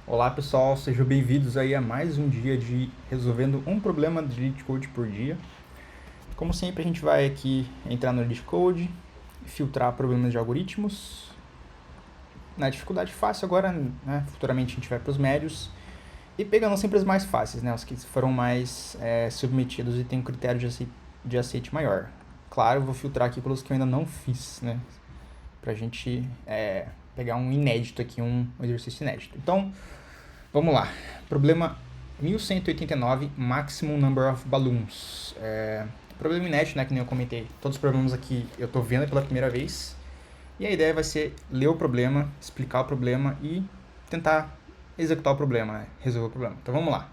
Olá pessoal, sejam bem-vindos aí a mais um dia de resolvendo um problema de LeetCode por dia. Como sempre a gente vai aqui entrar no LeetCode, filtrar problemas de algoritmos. Na dificuldade fácil agora, né? Futuramente a gente vai para os médios e pegando sempre os mais fáceis, né? Os que foram mais submetidos e tem um critério de aceite maior. Claro, eu vou filtrar aqui pelos que eu ainda não fiz, né? Pra gente pegar um inédito aqui, um exercício inédito. Então, vamos lá. Problema 1189, Maximum Number of Balloons. Problema inédito, né, que nem eu comentei. Todos os problemas aqui eu tô vendo pela primeira vez. E a ideia vai ser ler o problema, explicar o problema e tentar executar o problema, né, resolver o problema. Então vamos lá.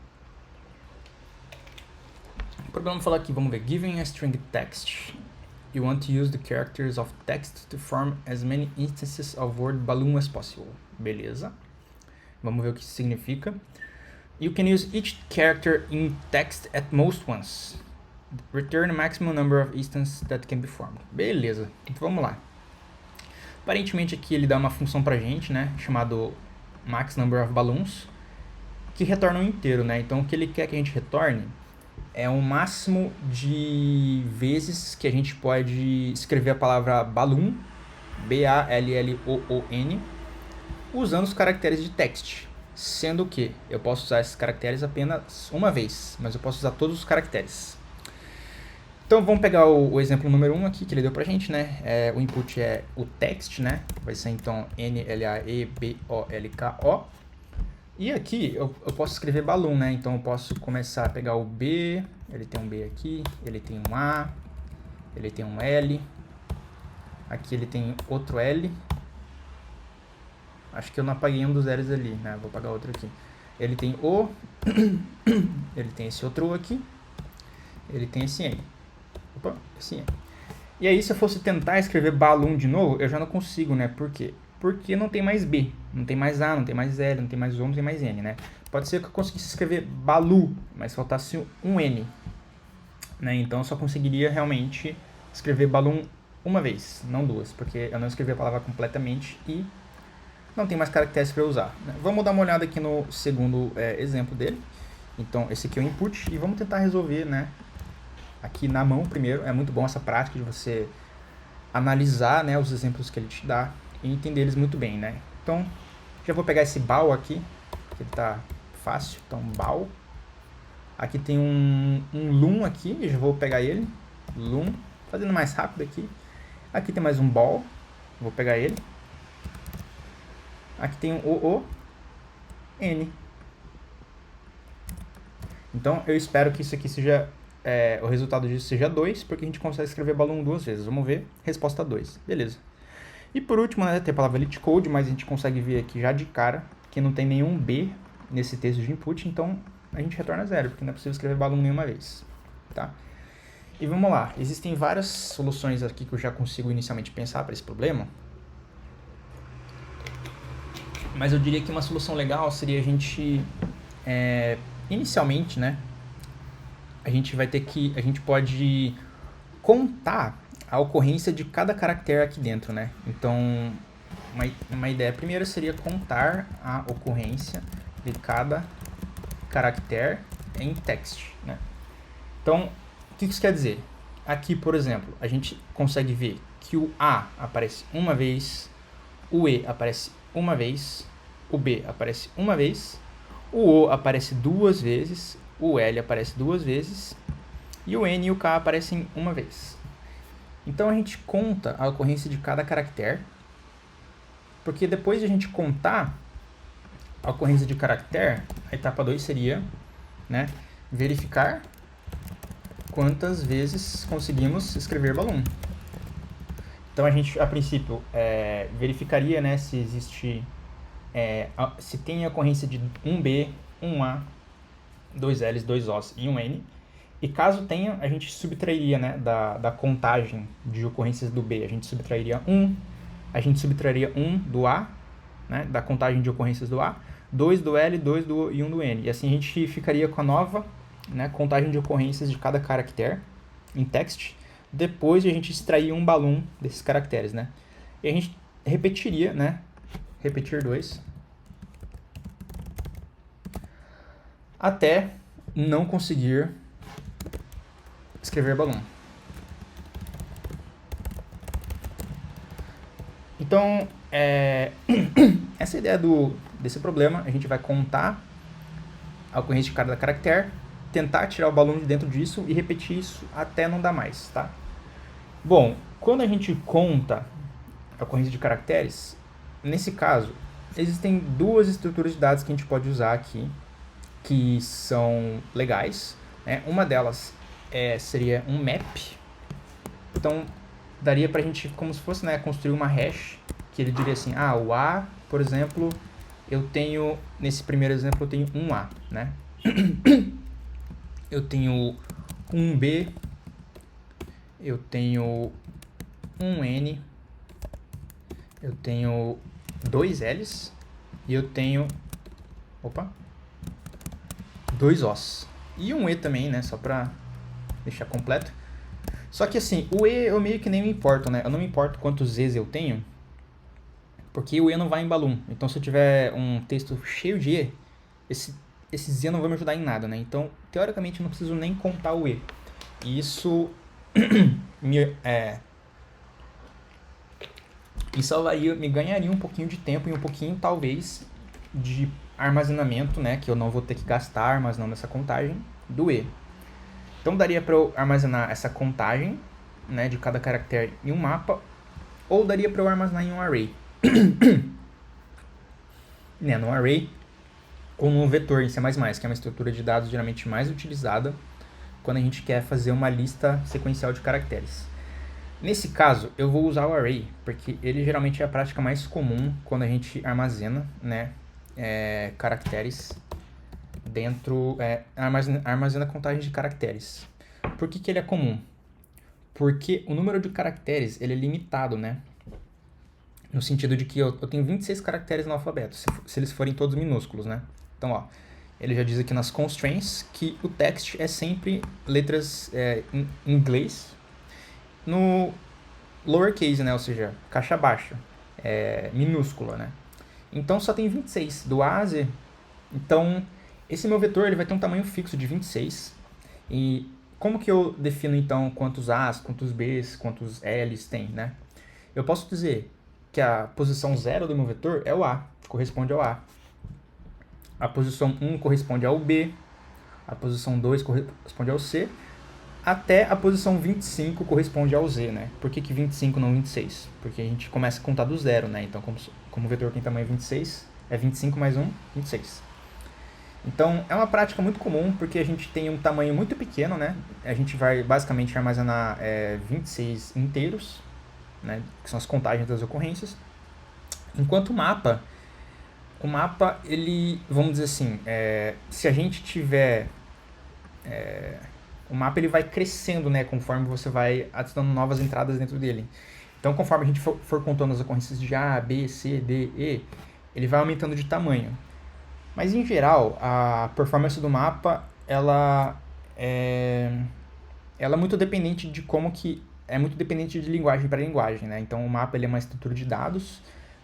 O problema fala aqui, vamos ver. Given a string text, you want to use the characters of text to form as many instances of word balloon as possible. Beleza. Vamos ver o que isso significa. You can use each character in text at most once. Return a maximum number of instances that can be formed. Beleza, então vamos lá. Aparentemente aqui ele dá uma função pra gente, né, chamado max number of balloons, que retorna um inteiro, né? Então o que ele quer que a gente retorne é o máximo de vezes que a gente pode escrever a palavra balloon, B-A-L-L-O-O-N, usando os caracteres de text. Sendo que eu posso usar esses caracteres apenas uma vez, mas eu posso usar todos os caracteres. Então vamos pegar o exemplo número 1 aqui que ele deu pra gente, né? O input é o text, né? Vai ser então N-L-A-E-B-O-L-K-O. E aqui eu posso escrever balloon, né? Então eu posso começar a pegar o B, ele tem um B aqui, ele tem um A, ele tem um L, aqui ele tem outro L. Acho que eu não apaguei um dos L's ali, né? Vou apagar outro aqui. Ele tem O, ele tem esse outro O aqui, ele tem esse N. Opa, esse N. E aí se eu fosse tentar escrever balloon de novo, eu já não consigo, né? Por quê? Porque não tem mais B, não tem mais A, não tem mais L, não tem mais O, não tem mais N, né? Pode ser que eu conseguisse escrever balu, mas faltasse um N, né? Então eu só conseguiria realmente escrever balloon uma vez, não duas, porque eu não escrevi a palavra completamente e não tem mais caracteres para usar, né? Vamos dar uma olhada aqui no segundo exemplo dele. Então esse aqui é o input e vamos tentar resolver, né, aqui na mão primeiro. É muito bom essa prática de você analisar, né, os exemplos que ele te dá e entender eles muito bem, né? Então já vou pegar esse bal aqui, que ele tá fácil. Então bal. Aqui tem um loom aqui, eu já vou pegar ele. Loom, fazendo mais rápido aqui. Aqui tem mais um ball, vou pegar ele. Aqui tem um O-O-N. Então eu espero que isso aqui seja, o resultado disso seja 2, porque a gente consegue escrever balloon duas vezes. Vamos ver, resposta 2, beleza. E por último, né, tem a palavra LeetCode, mas a gente consegue ver aqui já de cara que não tem nenhum B nesse texto de input, então a gente retorna 0, porque não é possível escrever balloon nenhuma vez, tá? E vamos lá, existem várias soluções aqui que eu já consigo inicialmente pensar para esse problema. Mas eu diria que uma solução legal seria a gente, inicialmente, né, a gente pode contar a ocorrência de cada caractere aqui dentro, né? Então, uma ideia primeira seria contar a ocorrência de cada caractere em text, né? Então, o que isso quer dizer? Aqui, por exemplo, a gente consegue ver que o A aparece uma vez, o E aparece uma vez, o B aparece uma vez, o O aparece duas vezes, o L aparece duas vezes e o N e o K aparecem uma vez. Então a gente conta a ocorrência de cada caractere, porque depois de a gente contar a ocorrência de caractere, a etapa 2 seria, né, verificar quantas vezes conseguimos escrever balloon. Então a gente, a princípio, verificaria, né, se existe, se tem a ocorrência de um B, um A, dois L's, dois O's e um N. E caso tenha, a gente subtrairia, né, da contagem de ocorrências do B. A gente subtrairia 1, a gente subtrairia 1 do A, né, da contagem de ocorrências do A, 2 do L, 2 do O e 1 do N. E assim a gente ficaria com a nova, né, contagem de ocorrências de cada caractere em text, depois de a gente extrair um balloon desses caracteres, né? E a gente repetiria, né, repetir 2, até não conseguir escrever balloon. Então, essa é a ideia desse problema. A gente vai contar a ocorrência de cada caractere, tentar tirar o balloon de dentro disso e repetir isso até não dar mais, tá? Bom, quando a gente conta a ocorrência de caracteres, nesse caso, existem duas estruturas de dados que a gente pode usar aqui, que são legais, né? Uma delas seria um map. Então, daria pra gente, como se fosse, né, construir uma hash, que ele diria assim, o A, por exemplo, eu tenho, nesse primeiro exemplo, eu tenho um A, né? Eu tenho um B, eu tenho um N, eu tenho dois L's e eu tenho, dois O's. E um E também, né, só pra deixar completo. Só que assim, o E eu meio que nem me importo, né? Eu não me importo quantos Z's eu tenho, porque o E não vai em balloon. Então se eu tiver um texto cheio de E, esse Z não vai me ajudar em nada, né? Então, teoricamente, eu não preciso nem contar o E. E isso me ganharia um pouquinho de tempo e um pouquinho, talvez, de armazenamento, né? Que eu não vou ter que gastar armazenando essa contagem do E. Então, daria para eu armazenar essa contagem, né, de cada caractere em um mapa, ou daria para eu armazenar em um array. Né, no array, ou num vetor em C++, que é uma estrutura de dados geralmente mais utilizada quando a gente quer fazer uma lista sequencial de caracteres. Nesse caso, eu vou usar o array, porque ele geralmente é a prática mais comum quando a gente armazena, né, caracteres dentro, armazena contagem de caracteres. Por que ele é comum? Porque o número de caracteres ele é limitado, né? No sentido de que eu tenho 26 caracteres no alfabeto, se eles forem todos minúsculos, né? Então, ó, ele já diz aqui nas constraints que o text é sempre letras em inglês no lowercase, né? Ou seja, caixa baixa, minúscula, né? Então só tem 26, do A a Z. Então, esse meu vetor ele vai ter um tamanho fixo de 26. E como que eu defino, então, quantos A's, quantos B's, quantos L's tem, né? Eu posso dizer que a posição 0 do meu vetor é o A, corresponde ao A. A posição 1 corresponde ao B, a posição 2 corresponde ao C, até a posição 25 corresponde ao Z, né? Por que 25 não 26? Porque a gente começa a contar do zero, né? Então, como o vetor tem tamanho 26, é 25 mais 1, 26. Então, é uma prática muito comum, porque a gente tem um tamanho muito pequeno, né? A gente vai basicamente armazenar 26 inteiros, né? Que são as contagens das ocorrências. Enquanto o mapa, ele, vamos dizer assim, se a gente tiver... o mapa ele vai crescendo, né? Conforme você vai adicionando novas entradas dentro dele. Então, conforme a gente for contando as ocorrências de A, B, C, D, E, ele vai aumentando de tamanho. Mas, em geral, a performance do mapa, ela é muito dependente de como que... É muito dependente de linguagem para linguagem, né? Então, o mapa ele é uma estrutura de dados,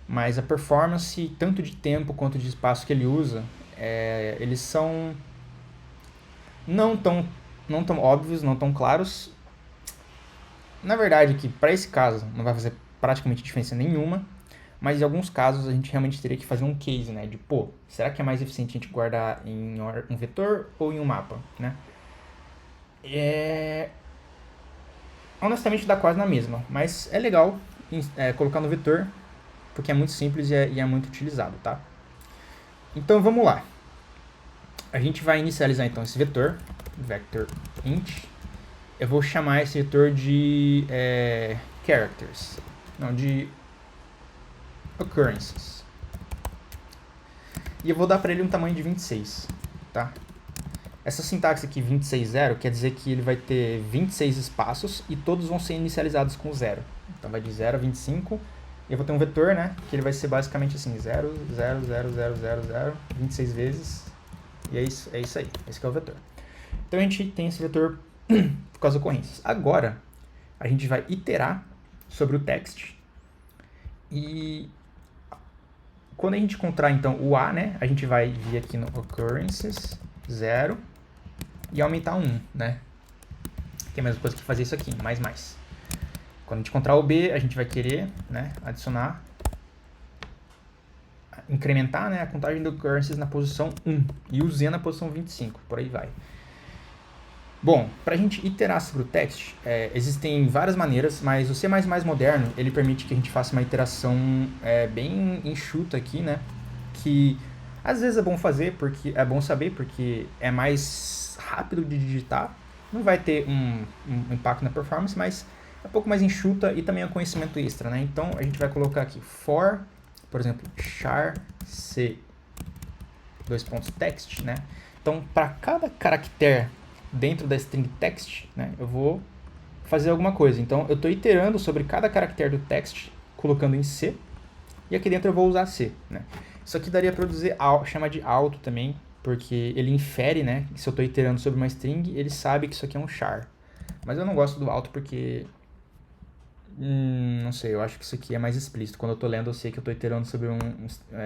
mas a performance, tanto de tempo quanto de espaço que ele usa, eles são não tão óbvios, não tão claros. Na verdade, que para esse caso não vai fazer praticamente diferença nenhuma, mas em alguns casos a gente realmente teria que fazer um case, né? De, será que é mais eficiente a gente guardar em um vetor ou em um mapa, né? Honestamente dá quase na mesma, mas é legal colocar no vetor, porque é muito simples e é muito utilizado, tá? Então vamos lá. A gente vai inicializar então esse vetor, vector int. Eu vou chamar esse vetor de characters, não, de occurrences. E eu vou dar para ele um tamanho de 26, tá? Essa sintaxe aqui, 26,0, quer dizer que ele vai ter 26 espaços e todos vão ser inicializados com 0. Então vai de 0 a 25. E eu vou ter um vetor, né? Que ele vai ser basicamente assim, 0, 0, 0, 0, 0, 0, 26 vezes. E é isso aí. Esse que é o vetor. Então a gente tem esse vetor com as ocorrências. Agora, a gente vai iterar sobre o text. E quando a gente encontrar, então, o A, né? A gente vai vir aqui no occurrences 0 e aumentar 1, né? Que é a mesma coisa que fazer isso aqui, mais. Quando a gente encontrar o B, a gente vai querer, né, adicionar, incrementar, né, a contagem de occurrences na posição 1 e o Z na posição 25, por aí vai. Bom, para a gente iterar sobre o text, existem várias maneiras, mas o C++ moderno, ele permite que a gente faça uma iteração bem enxuta aqui, né? Que às vezes é bom fazer, porque é bom saber, porque é mais rápido de digitar, não vai ter um impacto na performance, mas é um pouco mais enxuta e também é um conhecimento extra, né? Então a gente vai colocar aqui for, por exemplo, char C (text), né? Então para cada caractere dentro da string text, né, eu vou fazer alguma coisa. Então, eu estou iterando sobre cada caractere do text, colocando em C, e aqui dentro eu vou usar C. Né? Isso aqui daria para dizer, chama de auto também, porque ele infere, né, se eu estou iterando sobre uma string, ele sabe que isso aqui é um char. Mas eu não gosto do auto porque, não sei, eu acho que isso aqui é mais explícito. Quando eu estou lendo, eu sei que eu estou iterando sobre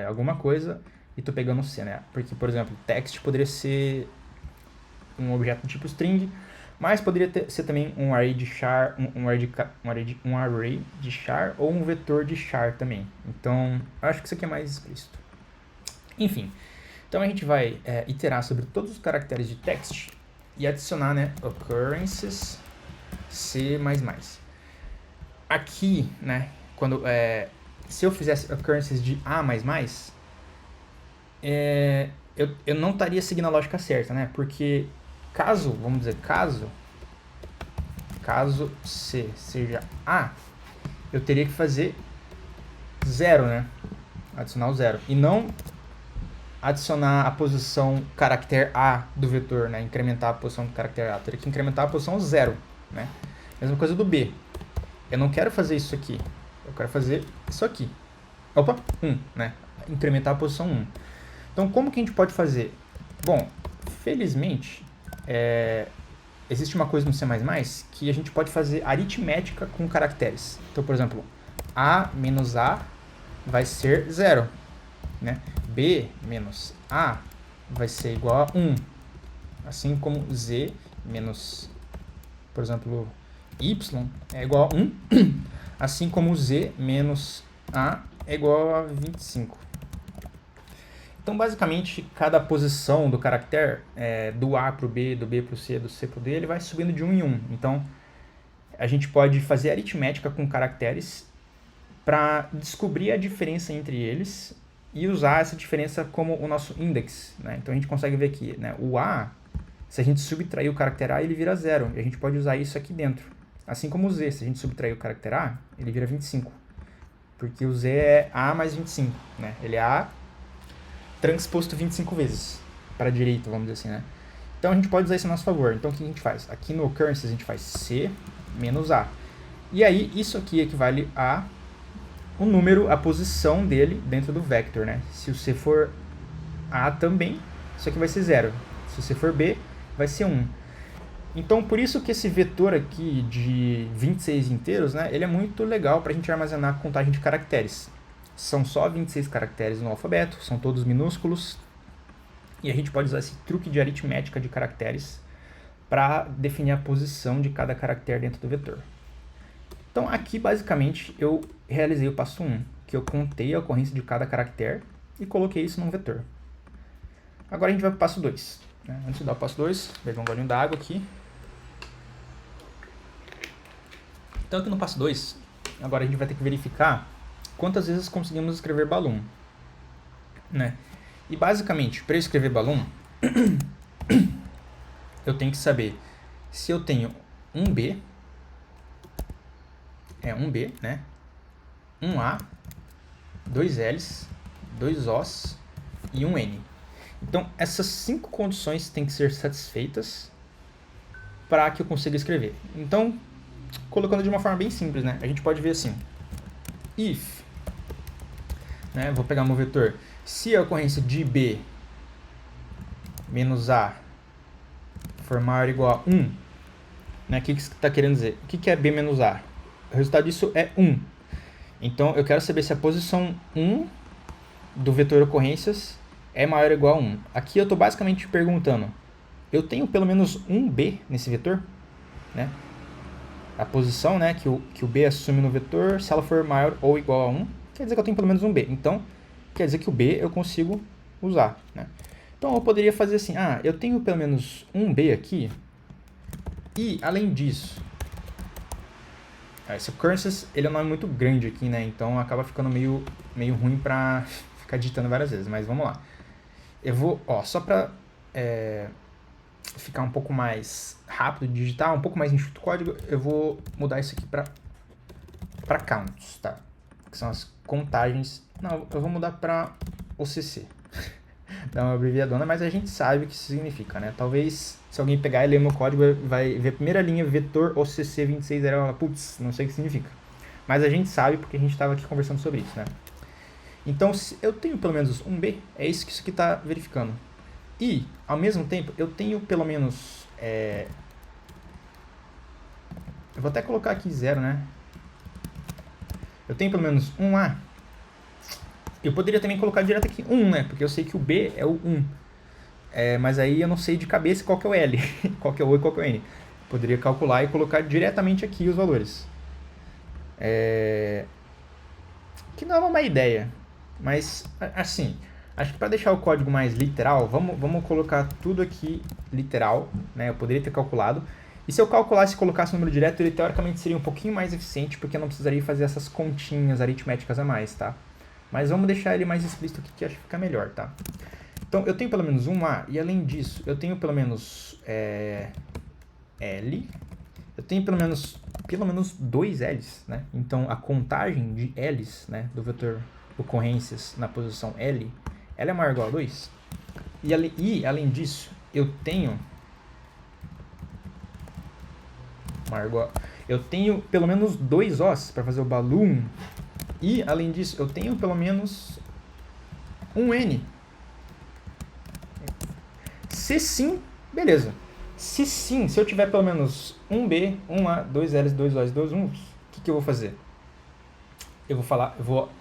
alguma coisa e estou pegando C, né? Porque, por exemplo, text poderia ser um objeto do tipo string, mas poderia ser também um array de char, um array de char ou um vetor de char também. Então, acho que isso aqui é mais explícito. Enfim, então a gente vai iterar sobre todos os caracteres de text e adicionar, né, occurrences C++. Aqui, né, se eu fizesse occurrences de A++, eu não estaria seguindo a lógica certa, né? Porque caso C seja A, eu teria que fazer 0, né? Adicionar o 0. E não adicionar a posição caractere A do vetor, né? Incrementar a posição do caractere A. Eu teria que incrementar a posição 0, né? Mesma coisa do B. Eu não quero fazer isso aqui. Eu quero fazer isso aqui. Opa, 1, né? Incrementar a posição 1. Então, como que a gente pode fazer? Bom, felizmente, existe uma coisa no C++ que a gente pode fazer aritmética com caracteres. Então, por exemplo, A menos A vai ser 0. Né? B menos A vai ser igual a 1. Assim como Z menos, por exemplo, Y é igual a 1. Assim como Z menos A é igual a 25. Então, basicamente, cada posição do caractere, do A para o B, do B para o C, do C para o D, ele vai subindo de 1 em 1. Então, a gente pode fazer aritmética com caracteres para descobrir a diferença entre eles e usar essa diferença como o nosso index. Né? Então, a gente consegue ver aqui, né? O A, se a gente subtrair o caractere A, ele vira 0. E a gente pode usar isso aqui dentro. Assim como o Z, se a gente subtrair o caractere A, ele vira 25. Porque o Z é A mais 25. Né? Ele é A transposto 25 vezes para a direita, vamos dizer assim, né? Então a gente pode usar isso a nosso favor. Então o que a gente faz? Aqui no occurrences a gente faz C menos A. E aí isso aqui equivale a o número, a posição dele dentro do vector, né? Se o C for A também, isso aqui vai ser 0. Se o C for B, vai ser 1. Então por isso que esse vetor aqui de 26 inteiros, né? Ele é muito legal para a gente armazenar a contagem de caracteres. São só 26 caracteres no alfabeto, são todos minúsculos. E a gente pode usar esse truque de aritmética de caracteres para definir a posição de cada caractere dentro do vetor. Então aqui basicamente eu realizei o passo 1, que eu contei a ocorrência de cada caractere e coloquei isso num vetor. Agora a gente vai para o passo 2. Né? Antes de dar o passo 2, beber um golinho d'água aqui. Então aqui no passo 2, agora a gente vai ter que verificar quantas vezes conseguimos escrever balloon, né? E basicamente, para eu escrever balloon, eu tenho que saber se eu tenho um B, né? Um A, dois L's, dois O's e um N. Então, essas 5 condições têm que ser satisfeitas para que eu consiga escrever. Então, colocando de uma forma bem simples, né? A gente pode ver assim, if, né? Vou pegar meu vetor. Se a ocorrência de B menos A for maior ou igual a 1, né? O que isso está querendo dizer? O que é B menos A? O resultado disso é 1. Então, eu quero saber se a posição 1 do vetor ocorrências é maior ou igual a 1. Aqui eu estou basicamente perguntando, eu tenho pelo menos um B nesse vetor, né? A posição, né, que o B assume no vetor, se ela for maior ou igual a 1, quer dizer que eu tenho pelo menos um B. Então, quer dizer que o B eu consigo usar, né? Então, eu poderia fazer assim, eu tenho pelo menos um B aqui, e, além disso, esse occurrences, ele não é muito grande aqui, né? Então, acaba ficando meio ruim pra ficar digitando várias vezes, mas vamos lá. Eu vou, só pra ficar um pouco mais rápido de digitar, um pouco mais enxuto o código, eu vou mudar isso aqui para counts, tá? Que são as contagens. Não, eu vou mudar para OCC. Dá uma abreviadona, mas a gente sabe o que isso significa, né? Talvez, se alguém pegar e ler meu código, vai ver a primeira linha, vetor OCC 26, putz, não sei o que significa. Mas a gente sabe porque a gente estava aqui conversando sobre isso, né? Então, se eu tenho pelo menos um B, é isso que isso aqui está verificando. E, ao mesmo tempo, eu tenho pelo menos... Eu vou até colocar aqui 0, né? Eu tenho pelo menos um A. Eu poderia também colocar direto aqui 1, né? Porque eu sei que o B é o 1. Mas aí eu não sei de cabeça qual que é o L, qual que é o O e qual que é o N. Poderia calcular e colocar diretamente aqui os valores. Que não é uma má ideia. Mas, assim, acho que para deixar o código mais literal, vamos colocar tudo aqui literal, né? Eu poderia ter calculado. E se eu calculasse e colocasse o número direto, ele teoricamente seria um pouquinho mais eficiente, porque eu não precisaria fazer essas continhas aritméticas a mais, tá? Mas vamos deixar ele mais explícito aqui, que acho que fica melhor, tá? Então, eu tenho pelo menos um A, e além disso, eu tenho pelo menos L. Eu tenho pelo menos dois L's, né? Então, a contagem de L's, né, do vetor ocorrências na posição L, ela é maior ou igual a 2. E, além disso, eu tenho... Eu tenho pelo menos dois Os para fazer o balloon. E, além disso, eu tenho pelo menos um N. Se sim, beleza. Se sim, se eu tiver pelo menos um B, um A, dois L's, dois O's, dois 1's, o que eu vou fazer? Eu vou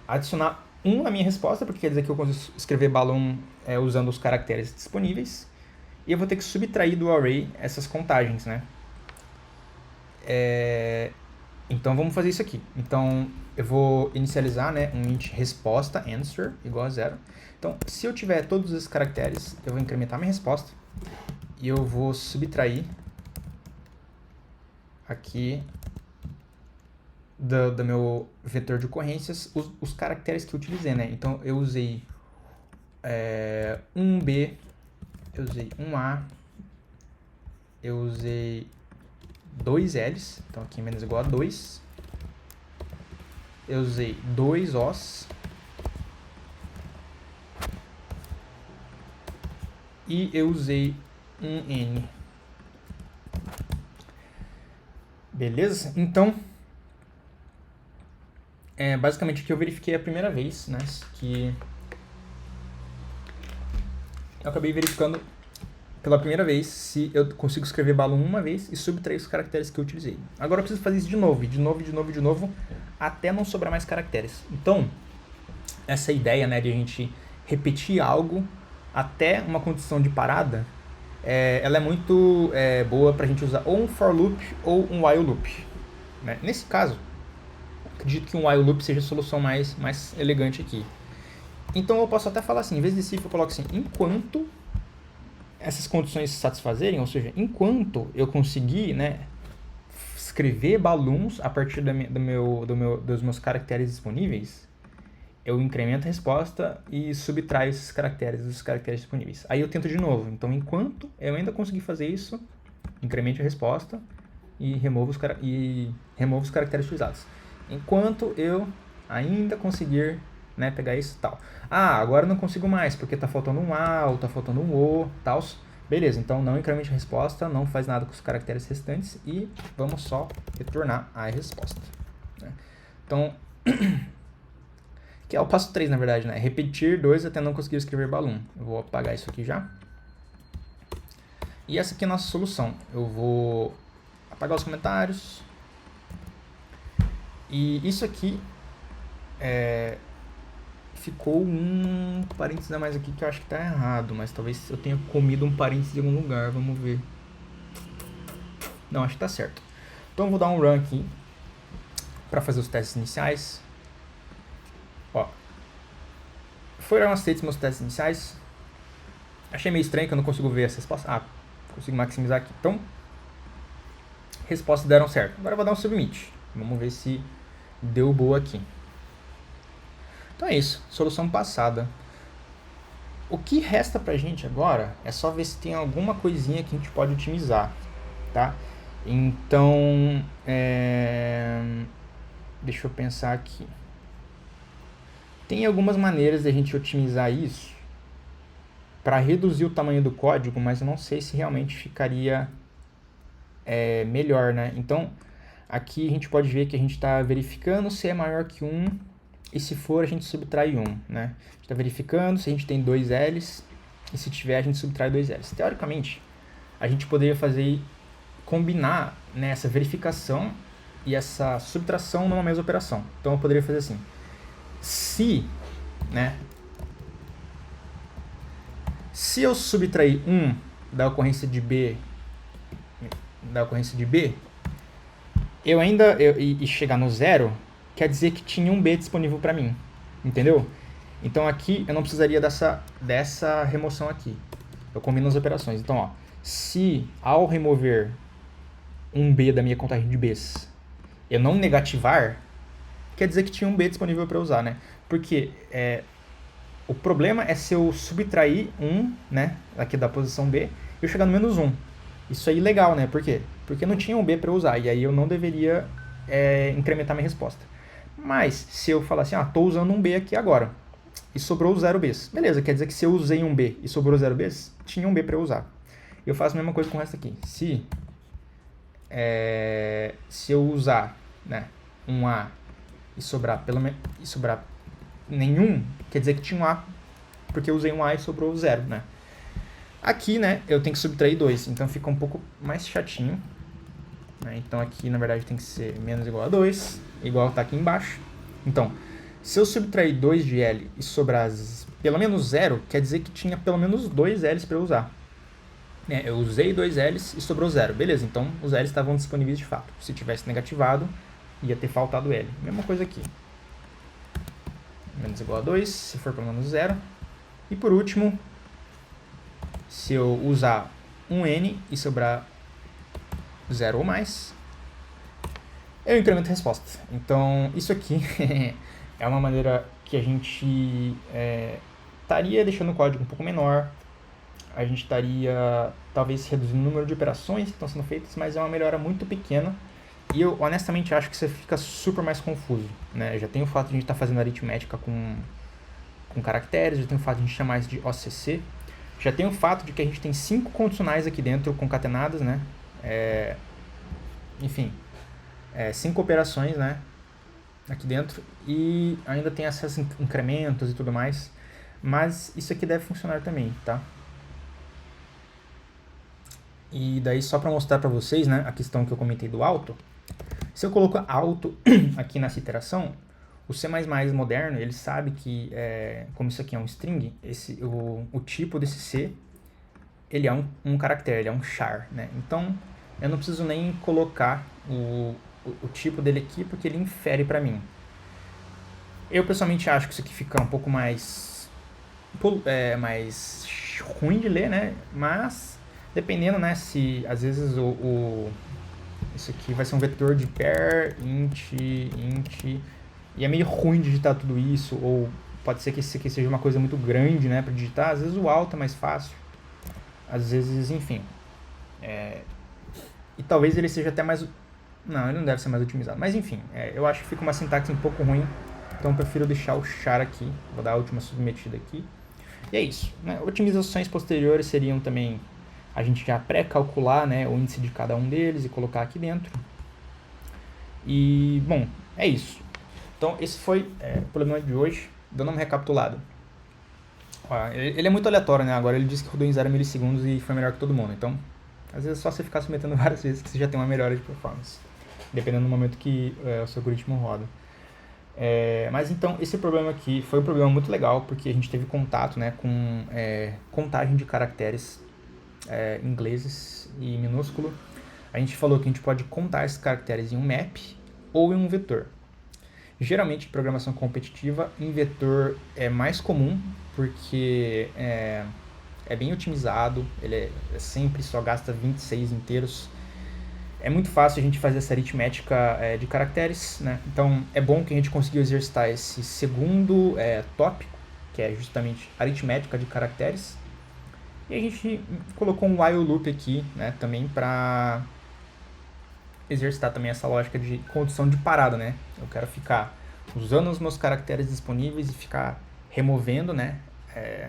adicionar 1 na minha resposta, porque quer dizer que eu consigo escrever balloon usando os caracteres disponíveis. E eu vou ter que subtrair do array essas contagens, né? Então vamos fazer isso aqui. Então eu vou inicializar, né, um int resposta answer igual a 0. Então se eu tiver todos esses caracteres, eu vou incrementar minha resposta e eu vou subtrair aqui do meu vetor de ocorrências os caracteres que eu utilizei, né? Então eu usei um B, eu usei um A, eu usei dois L's, então aqui menos igual a 2. Eu usei dois Os. E eu usei um N. Beleza? Então, basicamente aqui eu verifiquei a primeira vez, né? Que eu acabei verificando pela primeira vez se eu consigo escrever balloon uma vez e subtrair os caracteres que eu utilizei. Agora eu preciso fazer isso de novo, até não sobrar mais caracteres. Então, essa ideia, né, de a gente repetir algo até uma condição de parada, ela é muito boa para a gente usar ou um for loop ou um while loop, né? Nesse caso, acredito que um while loop seja a solução mais elegante aqui. Então eu posso até falar assim, em vez de if eu coloco assim, enquanto essas condições se satisfazerem, ou seja, enquanto eu conseguir, né, escrever balloons a partir dos meus caracteres disponíveis, eu incremento a resposta e subtraio esses caracteres dos caracteres disponíveis. Aí eu tento de novo. Então, enquanto eu ainda conseguir fazer isso, incremente a resposta e removo os caracteres utilizados. Enquanto eu ainda conseguir, né, pegar isso e tal. Agora eu não consigo mais, porque está faltando um A ou está faltando um O, tal. Beleza, então não incremente a resposta, não faz nada com os caracteres restantes e vamos só retornar a resposta, né? Então, que é o passo 3, na verdade, né? Repetir 2 até não conseguir escrever balloon. Eu vou apagar isso aqui já. E essa aqui é a nossa solução. Eu vou apagar os comentários. E isso aqui ficou um parênteses a mais aqui que eu acho que tá errado, mas talvez eu tenha comido um parênteses em algum lugar, vamos ver. Não, acho que tá certo. Então eu vou dar um run aqui para fazer os testes iniciais. Ó, foram aceitos meus testes iniciais. Achei meio estranho que eu não consigo ver essa resposta. Ah, consigo maximizar aqui. Então, respostas deram certo. Agora eu vou dar um submit. Vamos ver se deu boa aqui. Então é isso, solução passada. O que resta pra gente agora é só ver se tem alguma coisinha que a gente pode otimizar, tá? Então, deixa eu pensar aqui. Tem algumas maneiras de a gente otimizar isso para reduzir o tamanho do código, mas eu não sei se realmente ficaria melhor, né? Então, aqui a gente pode ver que a gente está verificando se é maior que 1 e se for a gente subtrai 1, né? A gente está verificando se a gente tem 2 L's e se tiver a gente subtrai 2 L's. Teoricamente, a gente poderia combinar, né, essa verificação e essa subtração numa mesma operação. Então eu poderia fazer assim: se eu subtrair 1 da ocorrência de B e chegar no zero, quer dizer que tinha um B disponível para mim, entendeu? Então aqui eu não precisaria dessa remoção aqui. Eu combino as operações. Então, ó, se ao remover um B da minha contagem de Bs eu não negativar, quer dizer que tinha um B disponível para usar, né? Porque o problema é se eu subtrair 1, né, aqui da posição B, e eu chegar no menos 1. Isso aí é legal, né? Por quê? Porque não tinha um B para usar, e aí eu não deveria incrementar minha resposta. Mas se eu falar assim, tô usando um B aqui agora, e sobrou 0 Bs. Beleza, quer dizer que se eu usei um B e sobrou 0 Bs, tinha um B para eu usar. Eu faço a mesma coisa com o resto aqui. Se eu usar, né, um A e sobrar nenhum, quer dizer que tinha um A, porque eu usei um A e sobrou 0, né? Aqui, né, eu tenho que subtrair 2, então fica um pouco mais chatinho, né? Então aqui, na verdade, tem que ser menos igual a 2, igual tá aqui embaixo. Então, se eu subtrair 2 de L e sobrar pelo menos 0, quer dizer que tinha pelo menos 2 L's para eu usar. Eu usei 2 L's e sobrou 0. Beleza, então os L's estavam disponíveis de fato. Se tivesse negativado, ia ter faltado L. Mesma coisa aqui. Menos igual a 2, se for pelo menos 0. E por último, se eu usar um N e sobrar 0 ou mais, eu incremento a resposta. Então, isso aqui é uma maneira que a gente estaria deixando o código um pouco menor, a gente estaria talvez reduzindo o número de operações que estão sendo feitas, mas é uma melhora muito pequena e eu honestamente acho que você fica super mais confuso, né? Já tem o fato de a gente estar fazendo aritmética com caracteres, já tem o fato de a gente chamar isso de OCC, já tem o fato de que a gente tem 5 condicionais aqui dentro concatenadas, né? Enfim, 5 operações, né, aqui dentro, e ainda tem esses incrementos e tudo mais, mas isso aqui deve funcionar também, tá? E daí só para mostrar para vocês, né, a questão que eu comentei do auto, se eu coloco auto aqui nessa iteração, o C++ moderno, ele sabe que, como isso aqui é um string, o tipo desse C, ele é um caractere, ele é um char, né? Então, eu não preciso nem colocar o tipo dele aqui, porque ele infere para mim. Eu, pessoalmente, acho que isso aqui fica um pouco mais ruim de ler, né? Mas, dependendo, né, se às vezes isso aqui vai ser um vetor de pair, int, e é meio ruim digitar tudo isso, ou pode ser que esse aqui seja uma coisa muito grande, né, para digitar. Às vezes o alto é mais fácil, às vezes, enfim. E talvez ele seja até mais... Não, ele não deve ser mais otimizado. Mas enfim, eu acho que fica uma sintaxe um pouco ruim, então eu prefiro deixar o char aqui. Vou dar a última submetida aqui. E é isso, né? Otimizações posteriores seriam também a gente já pré-calcular, né, o índice de cada um deles e colocar aqui dentro. E, bom, é isso. Então, esse foi o problema de hoje. Dando uma recapitulada. Ele é muito aleatório, né? Agora ele disse que rodou em 0 milissegundos e foi melhor que todo mundo. Então, às vezes é só você ficar submetendo várias vezes que você já tem uma melhora de performance. Dependendo do momento que o seu algoritmo roda. Mas então, esse problema aqui foi um problema muito legal, porque a gente teve contato, né, com contagem de caracteres ingleses e minúsculo. A gente falou que a gente pode contar esses caracteres em um map ou em um vetor. Geralmente, em programação competitiva, em vetor é mais comum, porque é bem otimizado, ele sempre só gasta 26 inteiros. É muito fácil a gente fazer essa aritmética de caracteres, né? Então é bom que a gente conseguiu exercitar esse segundo tópico, que é justamente aritmética de caracteres. E a gente colocou um while loop aqui, né, também para exercitar também essa lógica de condição de parada, né? Eu quero ficar usando os meus caracteres disponíveis e ficar removendo, né,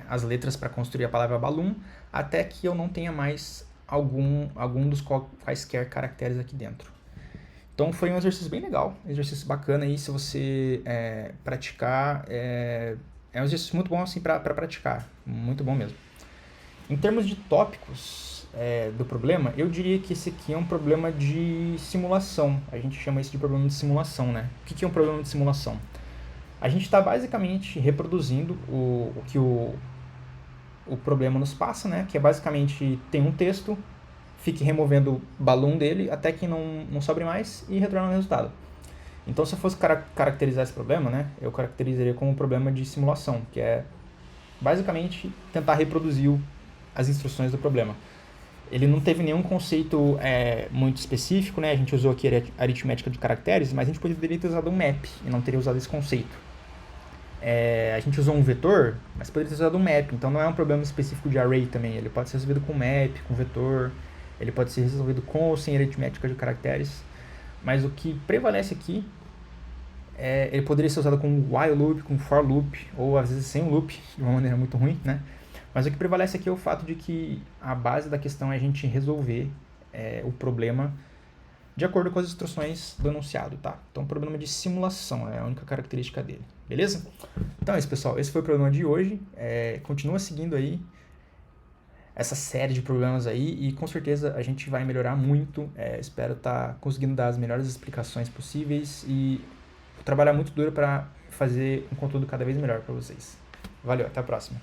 as letras para construir a palavra balloon, até que eu não tenha mais algum dos quaisquer caracteres aqui dentro. Então foi um exercício bem legal, um exercício bacana aí se você praticar, é um exercício muito bom assim para praticar, muito bom mesmo. Em termos de tópicos do problema, eu diria que esse aqui é um problema de simulação. A gente chama isso de problema de simulação, né? O que é um problema de simulação? A gente está basicamente reproduzindo o que o problema nos passa, né? Que é basicamente tem um texto, fique removendo o balloon dele até que não sobre mais e retorna o resultado. Então, se eu fosse caracterizar esse problema, né? Eu caracterizaria como um problema de simulação, que é basicamente tentar reproduzir as instruções do problema. Ele não teve nenhum conceito muito específico, né? A gente usou aqui a aritmética de caracteres, mas a gente poderia ter usado um map e não teria usado esse conceito. A gente usou um vetor, mas poderia ter usado um map, então não é um problema específico de array também. Ele pode ser resolvido com map, com vetor, ele pode ser resolvido com ou sem aritmética de caracteres, mas o que prevalece aqui ele poderia ser usado com while loop, com for loop, ou às vezes sem um loop, de uma maneira muito ruim, né? Mas o que prevalece aqui é o fato de que a base da questão é a gente resolver o problema de acordo com as instruções do enunciado, tá? Então, problema de simulação é a única característica dele, beleza? Então é isso, pessoal. Esse foi o problema de hoje. Continua seguindo aí essa série de problemas aí e com certeza a gente vai melhorar muito. Espero estar conseguindo dar as melhores explicações possíveis e trabalhar muito duro para fazer um conteúdo cada vez melhor para vocês. Valeu, até a próxima.